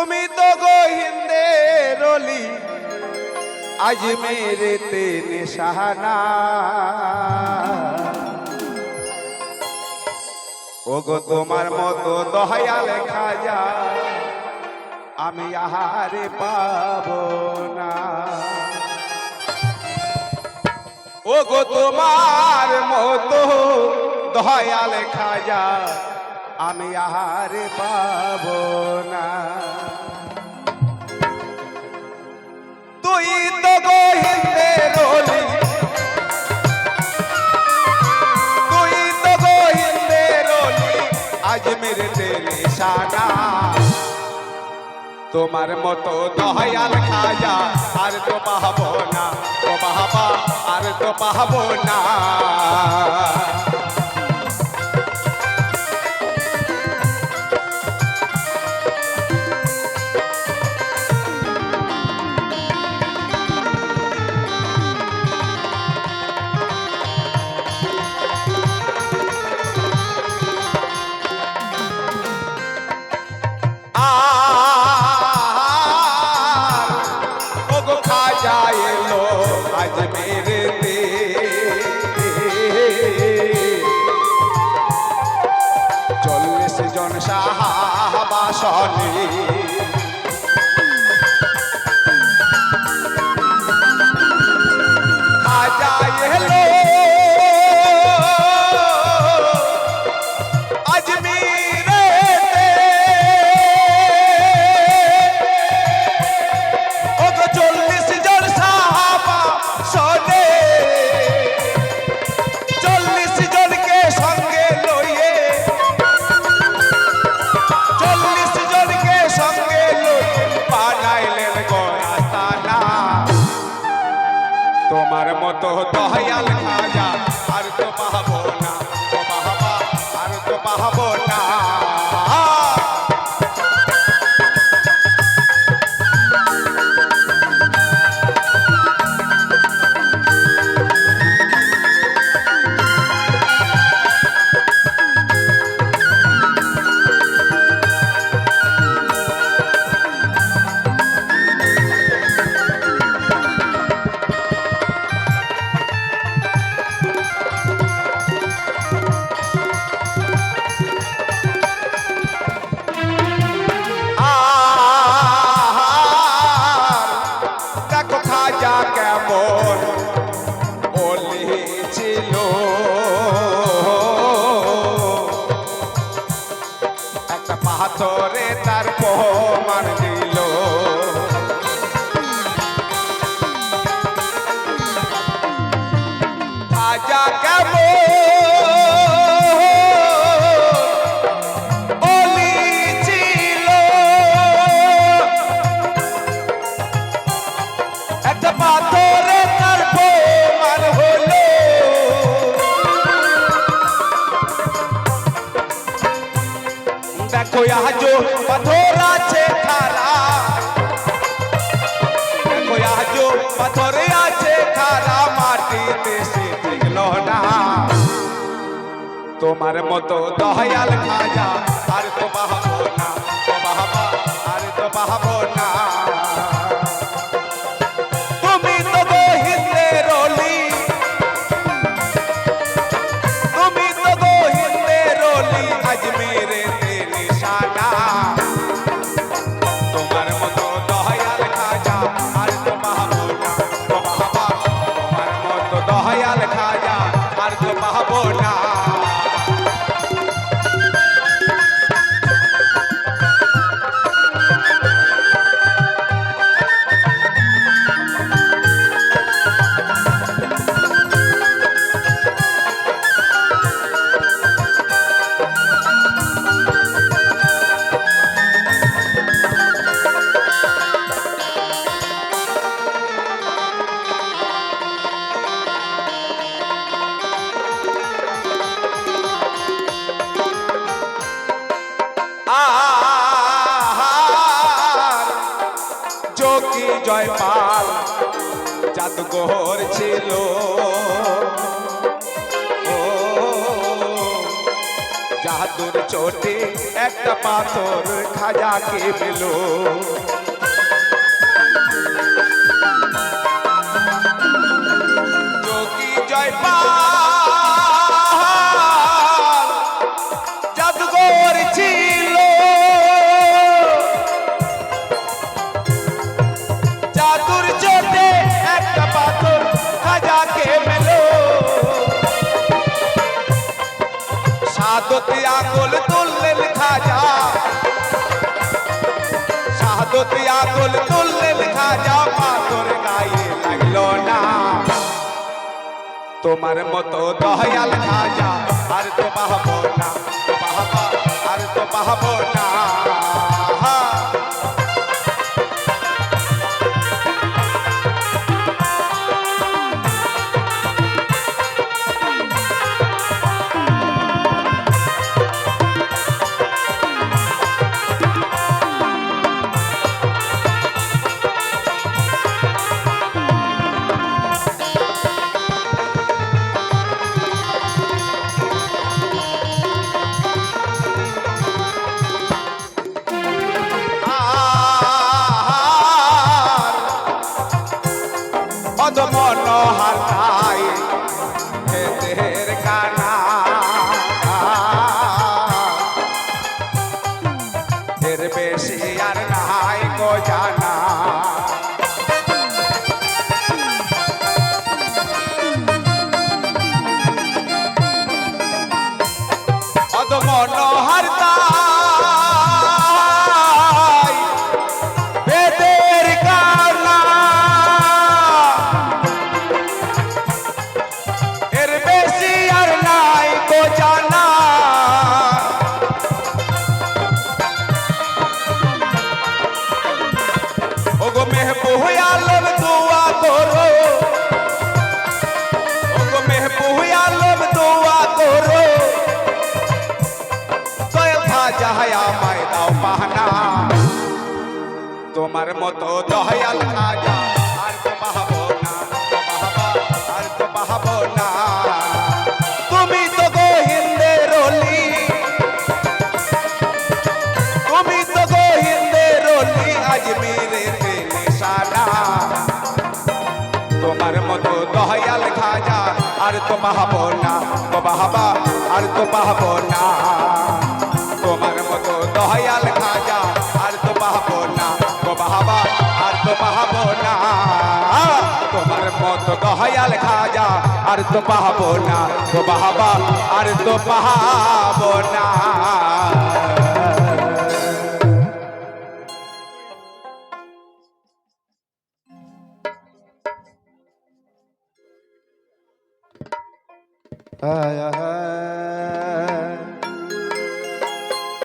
তুমি তো গোহিন্দের রলি আজ মেরেতে নিশানা ওগো তোমার মতো দয়াল খাজা আমি আহারে পাবো না ওগো তোমার মতো দয়াল খাজা আমি আহারে পাবো না তুই তো গোহিন্দের রলি তুই তো গোহিন্দের রলি আজ মেরেতে নিশানা তোমার মতো দয়াল খাজা আর তো পাবো না ও বাবা আর তো পাবো না শাহবাসনে খাজা এলো আজমিরেতে ওগো 40 জন শাহবাসনে 40 জনকে সঙ্গে লইয়ে তোমার মতো দয়াল খাজা আর তো পাবো না ও বাবা আর তো পাবো না পাথরে তার প্রমাণ দিল খাজা কেমন ওলি ছিল একটা পাথরে তার প্রমাণ হলো দেখো আজো পাথর আছে খারা দেখো আজো পাথরে আছে খারা মাটিতে সে দেখলো না তোমার মতো দয়াল খাজা আর তো পাবো না ও বাবা আর তো পাবো না তুমি তো গোহিন্দের রলি তুমি তো গোহিন্দের রলি আজ মেরে তোমার মতো দয়াল খাজা আর তো পাবো না ও বাবা তোমার মতো দয়াল খাজা আর তো পাবো না যোগী জয়পাল জাদুঘর ছিল জাদুর চোটে একটা পাথর খাজাকে পেল যোগী জয়পাল জাদুঘর ছিল জাদুর চোটে একটা পাথর খাজাকে পেল শাহাদতে আঙ্গুল তুললেন খাজা শাহাদতে আঙ্গুল তুললেন খাজা পাথর গায়ে লাগলো না তোমার মতো দয়াল খাজা আর তো পাবো না তো পাবো আর তো পাবো না মনোহর নাই খেতের কানা এর বেশি আর নাই গো জানা অদ মনোহর নাই বেদের কানা তোমার মতো দয়াল খাজা আর তো পাবো না তো পাবো আর তো পাবো না তুমি তো গো হিন্দের অলি তুমি তো গো হিন্দের অলি আজমিরে নিশানা তোমার মতো দয়াল খাজা আর তো পাবো না তো পাবো আর তো পাবো না তোমার মতো দয়াল খাজা আর তো পাবো না তো পাবো আর তো পাবো না তোমার মতো দয়াল খাজা আর তো পাবো না তো পাবো আর তো পাবো না আয়